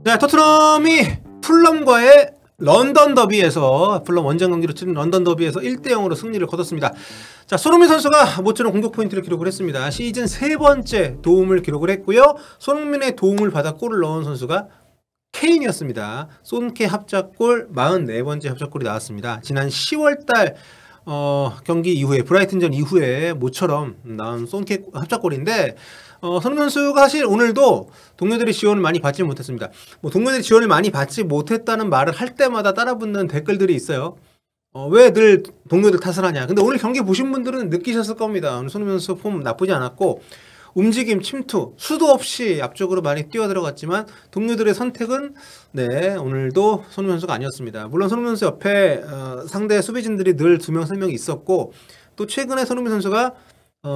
자, 토트넘이 풀럼과의 런던 더비에서 풀럼 원정 경기로 치른 런던 더비에서 1대0으로 승리를 거뒀습니다. 자, 손흥민 선수가 모처럼 공격 포인트를 기록을 했습니다. 시즌 3번째 도움을 기록을 했고요. 손흥민의 도움을 받아 골을 넣은 선수가 케인이었습니다. 손케 합작골 44번째 합작골이 나왔습니다. 지난 10월달 경기 이후에 브라이튼전 이후에 모처럼 나온 손케 합작골인데 손흥민 선수가 사실 오늘도 동료들의 지원을 많이 받지 못했습니다. 뭐 동료들이 지원을 많이 받지 못했다는 말을 할 때마다 따라붙는 댓글들이 있어요. 왜 늘 동료들 탓을 하냐. 근데 오늘 경기 보신 분들은 느끼셨을 겁니다. 오늘 손흥민 선수 폼 나쁘지 않았고 움직임, 침투, 수도 없이 앞쪽으로 많이 뛰어들어갔지만 동료들의 선택은 네, 오늘도 손흥민 선수가 아니었습니다. 물론 손흥민 선수 옆에 상대 수비진들이 늘 2명, 3명 있었고 또 최근에 손흥민 선수가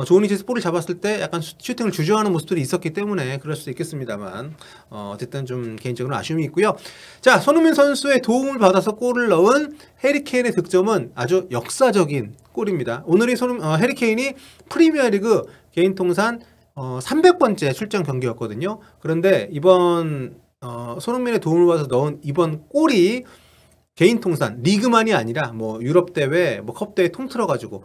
좋은 위치에서 볼을 잡았을 때 약간 슈팅을 주저하는 모습들이 있었기 때문에 그럴 수도 있겠습니다만 어쨌든 좀 개인적으로 아쉬움이 있고요. 자, 손흥민 선수의 도움을 받아서 골을 넣은 해리 케인의 득점은 아주 역사적인 골입니다. 오늘이 해리 케인이 프리미어리그 개인 통산 300번째 출전 경기였거든요. 그런데 이번 손흥민의 도움을 받아서 넣은 이번 골이 개인 통산 리그만이 아니라 뭐 유럽 대회, 뭐 컵 대회 통틀어 가지고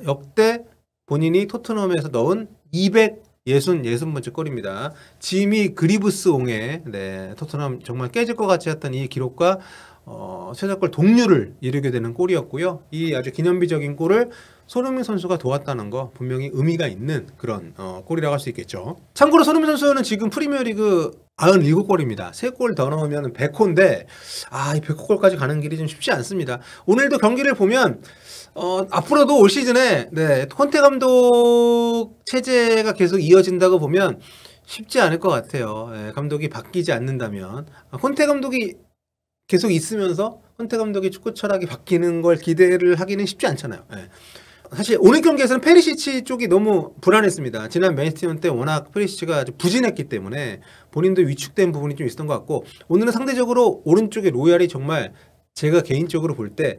역대 본인이 토트넘에서 넣은 260번째 골입니다. 지미 그리브스 옹의 네, 토트넘 정말 깨질 것 같이 했던 이 기록과 최저골 동률을 이루게 되는 골이었고요. 이 아주 기념비적인 골을 손흥민 선수가 도왔다는 거 분명히 의미가 있는 그런 골이라고 할 수 있겠죠. 참고로 손흥민 선수는 지금 프리미어리그 97골입니다. 3골 더 넣으면 100호인데 이 100호골까지 가는 길이 좀 쉽지 않습니다. 오늘도 경기를 보면 앞으로도 올 시즌에 네, 콘테 감독 체제가 계속 이어진다고 보면 쉽지 않을 것 같아요. 네, 감독이 바뀌지 않는다면 콘테 감독이 계속 있으면서 콘테 감독의 축구 철학이 바뀌는 걸 기대를 하기는 쉽지 않잖아요. 네. 사실 오늘 경기에서는 페리시치 쪽이 너무 불안했습니다. 지난 맨시티 때 워낙 페리시치가 아주 부진했기 때문에 본인도 위축된 부분이 좀 있었던 것 같고 오늘은 상대적으로 오른쪽에 로얄이 정말 제가 개인적으로 볼 때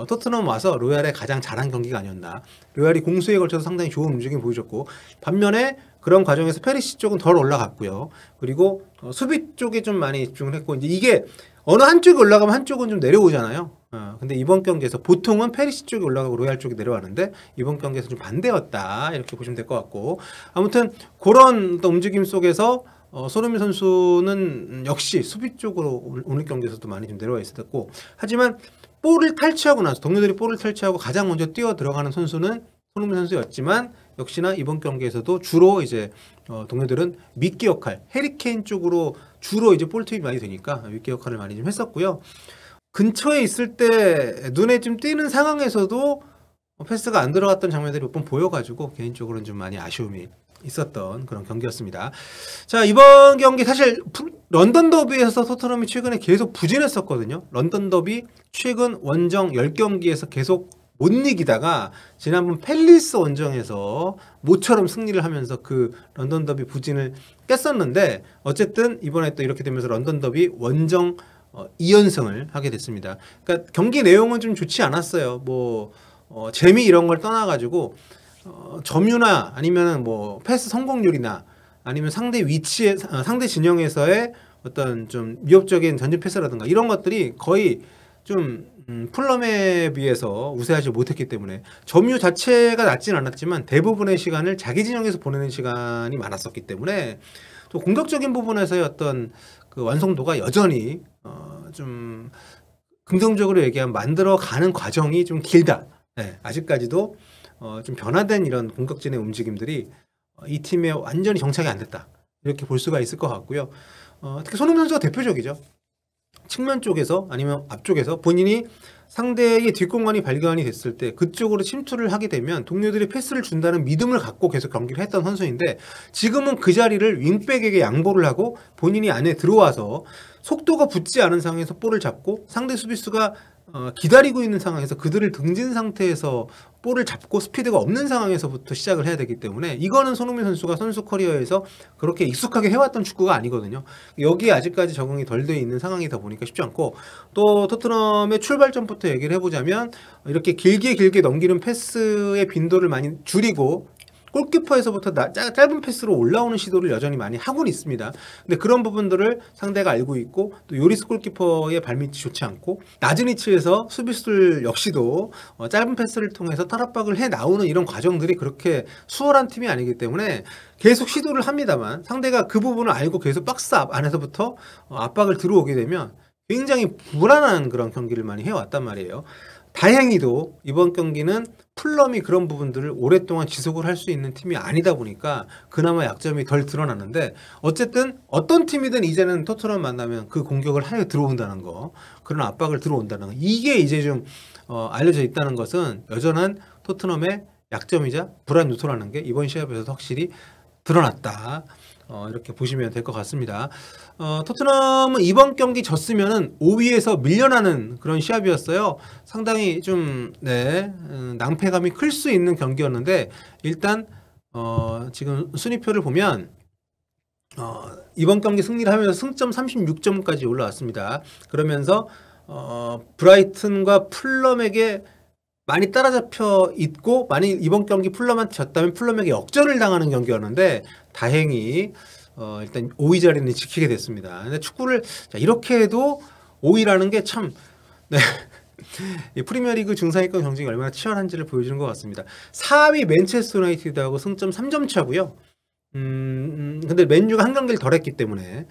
토트넘 와서 로얄의 가장 잘한 경기가 아니었나. 로얄이 공수에 걸쳐서 상당히 좋은 움직임 보여줬고 반면에 그런 과정에서 페리시치 쪽은 덜 올라갔고요. 그리고 수비 쪽에 좀 많이 집중을 했고 이제 이게 어느 한쪽이 올라가면 한쪽은 좀 내려오잖아요. 근데 이번 경기에서 보통은 페리시 쪽이 올라가고 로얄 쪽이 내려가는데 이번 경기에서 좀 반대였다 이렇게 보시면 될 것 같고 아무튼 그런 움직임 속에서 손흥민 선수는 역시 수비 쪽으로 오늘 경기에서도 많이 좀 내려와 있었고 하지만 볼을 탈취하고 나서 동료들이 볼을 탈취하고 가장 먼저 뛰어 들어가는 선수는 손흥민 선수였지만 역시나 이번 경기에서도 주로 이제 동료들은 미끼 역할, 해리 케인 쪽으로 주로 이제 볼 투입이 많이 되니까 미끼 역할을 많이 좀 했었고요. 근처에 있을 때 눈에 좀 띄는 상황에서도 패스가 안 들어갔던 장면들이 몇 번 보여가지고 개인적으로는 좀 많이 아쉬움이 있었던 그런 경기였습니다. 자, 이번 경기 사실 런던 더비에서 토트넘이 최근에 계속 부진했었거든요. 런던 더비 최근 원정 10경기에서 계속 못 이기다가 지난번 팰리스 원정에서 모처럼 승리를 하면서 그 런던 더비 부진을 깼었는데 어쨌든 이번에 또 이렇게 되면서 런던 더비 원정 2연승을 하게 됐습니다. 그러니까 경기 내용은 좀 좋지 않았어요. 뭐 재미 이런 걸 떠나가지고 점유나 아니면은 뭐 패스 성공률이나 아니면 상대 위치에 상대 진영에서의 어떤 좀 위협적인 전진 패스라든가 이런 것들이 거의 좀 풀럼에 비해서 우세하지 못했기 때문에 점유 자체가 낮진 않았지만 대부분의 시간을 자기 진영에서 보내는 시간이 많았었기 때문에 또 공격적인 부분에서의 어떤 그 완성도가 여전히 좀 긍정적으로 얘기하면 만들어가는 과정이 좀 길다. 네, 아직까지도 좀 변화된 이런 공격진의 움직임들이 이 팀에 완전히 정착이 안 됐다. 이렇게 볼 수가 있을 것 같고요. 특히 손흥민 선수가 대표적이죠. 측면 쪽에서 아니면 앞쪽에서 본인이 상대의 뒷공간이 발견이 됐을 때 그쪽으로 침투를 하게 되면 동료들이 패스를 준다는 믿음을 갖고 계속 경기를 했던 선수인데 지금은 그 자리를 윙백에게 양보를 하고 본인이 안에 들어와서 속도가 붙지 않은 상황에서 볼을 잡고 상대 수비수가 기다리고 있는 상황에서 그들을 등진 상태에서 볼을 잡고 스피드가 없는 상황에서부터 시작을 해야 되기 때문에 이거는 손흥민 선수가 선수 커리어에서 그렇게 익숙하게 해왔던 축구가 아니거든요. 여기에 아직까지 적응이 덜 돼 있는 상황이다 보니까 쉽지 않고 또 토트넘의 출발점부터 얘기를 해보자면 이렇게 길게 넘기는 패스의 빈도를 많이 줄이고 골키퍼에서부터 짧은 패스로 올라오는 시도를 여전히 많이 하고는 있습니다. 근데 그런 부분들을 상대가 알고 있고, 또 요리스 골키퍼의 발밑이 좋지 않고 낮은 위치에서 수비수들 역시도 짧은 패스를 통해서 탈압박을 해 나오는 이런 과정들이 그렇게 수월한 팀이 아니기 때문에 계속 시도를 합니다만, 상대가 그 부분을 알고 계속 박스 안에서부터 압박을 들어오게 되면 굉장히 불안한 그런 경기를 많이 해왔단 말이에요. 다행히도 이번 경기는 풀럼이 그런 부분들을 오랫동안 지속을 할 수 있는 팀이 아니다 보니까 그나마 약점이 덜 드러나는데, 어쨌든 어떤 팀이든 이제는 토트넘 만나면 그 공격을 하여 들어온다는 거, 그런 압박을 들어온다는 거, 이게 이제 좀 알려져 있다는 것은 여전한 토트넘의 약점이자 불안 요소라는 게 이번 시합에서도 확실히 드러났다. 이렇게 보시면 될 것 같습니다. 토트넘은 이번 경기 졌으면은 5위에서 밀려나는 그런 시합이었어요. 상당히 좀 낭패감이 클 수 있는 경기였는데, 일단 지금 순위표를 보면 이번 경기 승리를 하면서 승점 36점까지 올라왔습니다. 그러면서 브라이튼과 풀럼에게 많이 따라잡혀 있고, 많이 이번 경기 풀럼한테 졌다면 풀럼에게 역전을 당하는 경기였는데, 다행히 일단 5위 자리는 지키게 됐습니다. 근데 축구를 이렇게 해도 5위라는 게 참 프리미어리그 중상위권 경쟁이 얼마나 치열한지를 보여주는 것 같습니다. 4위 맨체스터 유나이티드하고 승점 3점 차고요. 근데 맨유가 한 경기를 덜 했기 때문에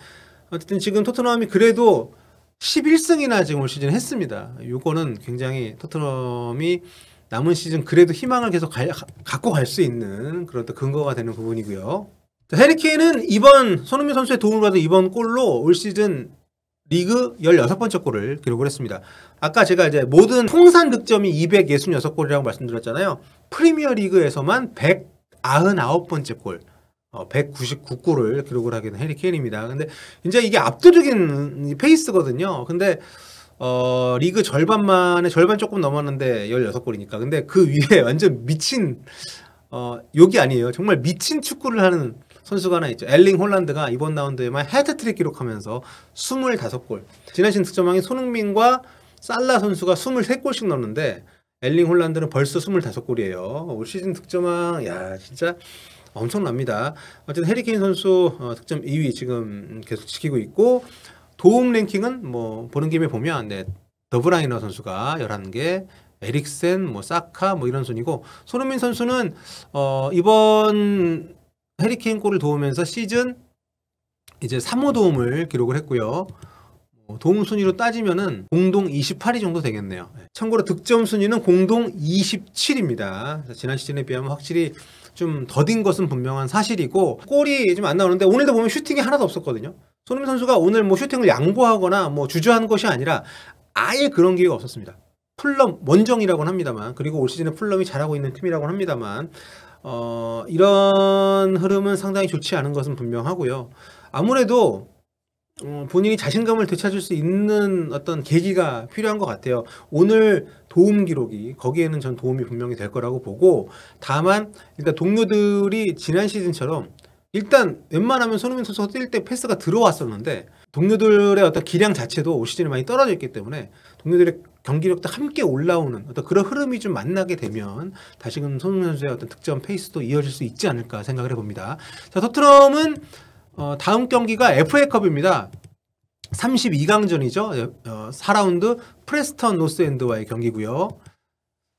어쨌든 지금 토트넘이 그래도 11승이나 지금 올 시즌 했습니다. 이거는 굉장히 토트넘이 남은 시즌 그래도 희망을 계속 갖고 갈 수 있는 그런 근거가 되는 부분이고요. 해리케인은 이번 손흥민 선수의 도움을 받은 이번 골로 올 시즌 리그 16번째 골을 기록을 했습니다. 아까 제가 이제 모든 통산 득점이 266골이라고 말씀드렸잖아요. 프리미어 리그에서만 199번째 골, 199골을 기록을 하게 된 해리케인입니다. 근데 이제 이게 압도적인 페이스거든요. 근데 리그 절반 만에 절반 조금 넘었는데 16골이니까. 근데 그 위에 완전 미친 욕이 아니에요. 정말 미친 축구를 하는 선수가 하나 있죠. 엘링 홀란드가 이번 라운드에만 해트트릭 기록하면서 25골. 지난 시즌 득점왕인 손흥민과 살라 선수가 23골씩 넣었는데 엘링 홀란드는 벌써 25골이에요. 올 시즌 득점왕 진짜 엄청납니다. 어쨌든 해리케인 선수 득점 2위 지금 계속 지키고 있고, 도움 랭킹은 뭐 보는 김에 보면 더브라이너 선수가 11개, 에릭센, 사카 이런 순이고, 손흥민 선수는 이번 해리케인 골을 도우면서 시즌 이제 3호 도움을 기록을 했고요. 도움 순위로 따지면은 공동 28위 정도 되겠네요. 참고로 득점 순위는 공동 27입니다. 지난 시즌에 비하면 확실히 좀 더딘 것은 분명한 사실이고, 골이 좀 안 나오는데 오늘도 보면 슈팅이 하나도 없었거든요. 손흥민 선수가 오늘 슈팅을 양보하거나 주저한 것이 아니라 아예 그런 기회가 없었습니다. 풀럼 원정이라고는 합니다만, 그리고 올 시즌에 풀럼이 잘하고 있는 팀이라고는 합니다만, 이런 흐름은 상당히 좋지 않은 것은 분명하고요. 아무래도 본인이 자신감을 되찾을 수 있는 어떤 계기가 필요한 것 같아요. 오늘 도움 기록이 거기에는 전 도움이 분명히 될 거라고 보고, 다만 일단 동료들이 지난 시즌처럼 일단 웬만하면 손흥민 선수가 뛸 때 패스가 들어왔었는데, 동료들의 어떤 기량 자체도 올 시즌에 많이 떨어져 있기 때문에 동료들의 경기력도 함께 올라오는 어떤 그런 흐름이 좀 만나게 되면 다시금 손흥민 선수의 어떤 득점 페이스도 이어질 수 있지 않을까 생각을 해봅니다. 자, 토트넘은 다음 경기가 FA컵입니다. 32강전이죠. 4라운드 프레스턴 노스엔드와의 경기고요.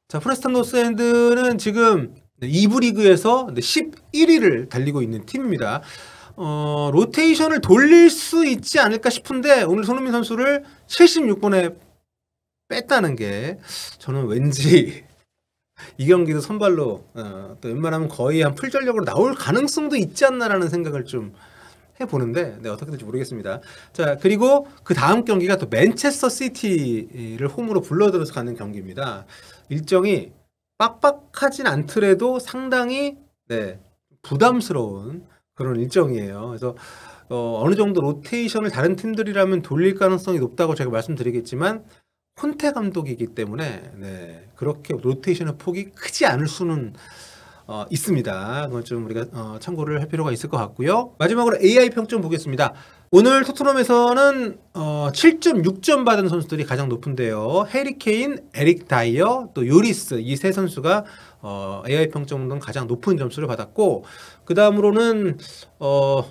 자, 프레스턴 노스엔드는 지금 2부 리그에서 11위를 달리고 있는 팀입니다. 로테이션을 돌릴 수 있지 않을까 싶은데 오늘 손흥민 선수를 76분에 뺐다는 게 저는 왠지 이 경기도 선발로 또 웬만하면 거의 한 풀전력으로 나올 가능성도 있지 않나라는 생각을 좀 해보는데 어떻게 될지 모르겠습니다. 자, 그리고 그 다음 경기가 또 맨체스터 시티를 홈으로 불러들여서 가는 경기입니다. 일정이 빡빡하진 않더라도 상당히 부담스러운 그런 일정이에요. 그래서 어느 정도 로테이션을 다른 팀들이라면 돌릴 가능성이 높다고 제가 말씀드리겠지만, 콘테 감독이기 때문에 그렇게 로테이션의 폭이 크지 않을 수는 있습니다. 그건 좀 우리가 참고를 할 필요가 있을 것 같고요. 마지막으로 AI 평점 보겠습니다. 오늘 토트넘에서는 7.6점 받은 선수들이 가장 높은데요. 해리케인, 에릭 다이어, 또 요리스, 이 세 선수가 AI 평점으로는 가장 높은 점수를 받았고 그 다음으로는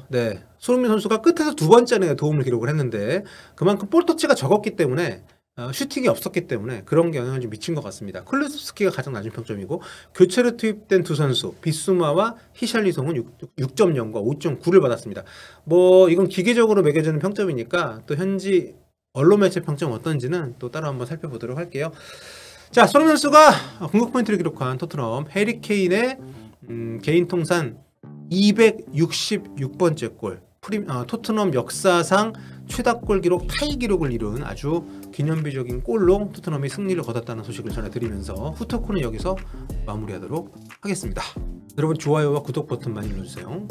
네, 손흥민 선수가 끝에서 두 번째는 도움을 기록을 했는데 그만큼 볼터치가 적었기 때문에 슈팅이 없었기 때문에 그런 게 영향을 좀 미친 것 같습니다. 클루스키가 가장 낮은 평점이고 교체로 투입된 두 선수 비수마와 히샬리송은 6.0과 5.9를 받았습니다. 뭐 이건 기계적으로 매겨지는 평점이니까 또 현지 언론 매체 평점 어떤지는 또 따로 한번 살펴보도록 할게요. 자, 손흥민 선수가 공격 포인트를 기록한 토트넘 해리 케인의 개인 통산 266번째 골, 토트넘 역사상 최다골 기록 타이 기록을 이룬 아주 기념비적인 골로 토트넘이 승리를 거뒀다는 소식을 전해드리면서 후토크는 여기서 마무리하도록 하겠습니다. 여러분 좋아요와 구독 버튼 많이 눌러주세요.